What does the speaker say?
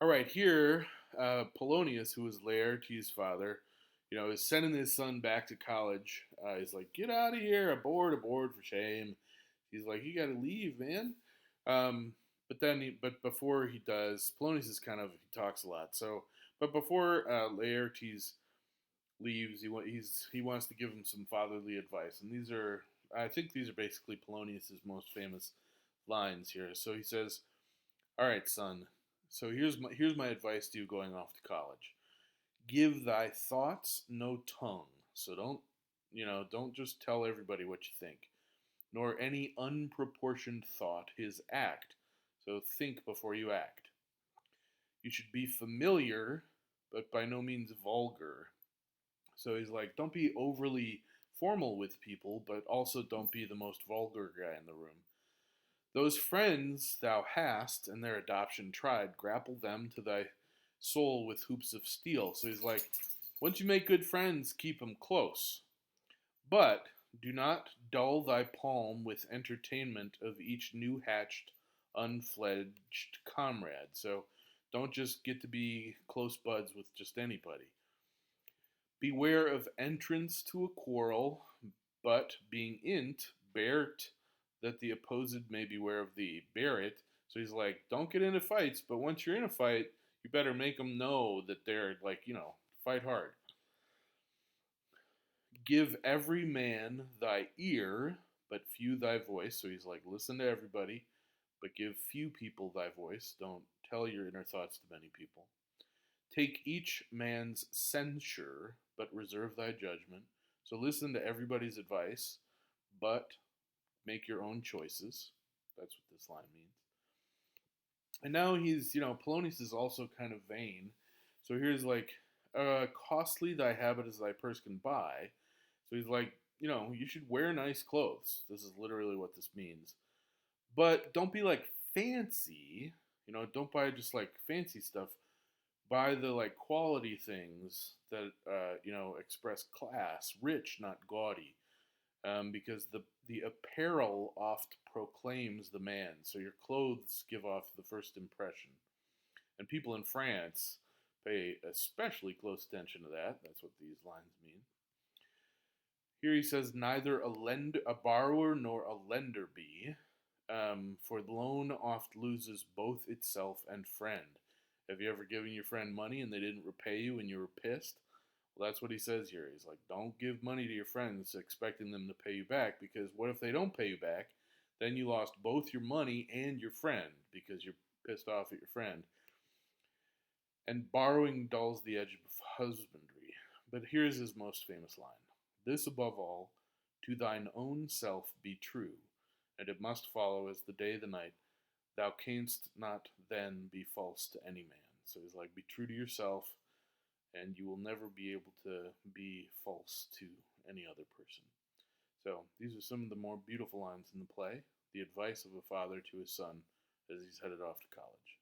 All right, here, Polonius, who was Laertes' father, is sending his son back to college. He's like, "Get out of here! Aboard, for shame!" He's like, "You got to leave, man." Um, but before he does, Polonius is he talks a lot. But before Laertes leaves, he wants to give him some fatherly advice, and I think these are basically Polonius's most famous lines here. So he says, "All right, son. So here's my advice to you going off to college. Give thy thoughts no tongue. So don't just tell everybody what you think, nor any unproportioned thought his act. So think before you act. You should be familiar, but by no means vulgar." So he's like, don't be overly formal with people, but also don't be the most vulgar guy in the room. Those friends thou hast, and their adoption tried, grapple them to thy soul with hoops of steel. So he's like, once you make good friends, keep them close. But do not dull thy palm with entertainment of each new hatched, unfledged comrade. So don't just get to be close buds with just anybody. Beware of entrance to a quarrel, but being in't, bear't that the opposed may beware of thee. Bear it. So he's like, don't get into fights, but once you're in a fight, you better make them know that they're fight hard. Give every man thy ear, but few thy voice. So he's like, listen to everybody, but give few people thy voice. Don't tell your inner thoughts to many people. Take each man's censure, but reserve thy judgment. So listen to everybody's advice, but make your own choices. That's what this line means. And now Polonius is also kind of vain. So here's like, costly thy habit as thy purse can buy. So he's like, you should wear nice clothes. This is literally what this means. But don't be like fancy. Don't buy just like fancy stuff. Buy the like quality things that express class, rich, not gaudy, because the apparel oft proclaims the man. So your clothes give off the first impression, and people in France pay especially close attention to that. That's what these lines mean. Here he says, neither a borrower nor a lender be, for loan oft loses both itself and friend. Have you ever given your friend money and they didn't repay you and you were pissed? Well, that's what he says here. He's like, don't give money to your friends expecting them to pay you back, because what if they don't pay you back? Then you lost both your money and your friend because you're pissed off at your friend. And borrowing dulls the edge of husbandry. But here's his most famous line. This above all, to thine own self be true, and it must follow as the day the night, thou canst not then be false to any man. So he's like, be true to yourself, and you will never be able to be false to any other person. So these are some of the more beautiful lines in the play, the advice of a father to his son as he's headed off to college.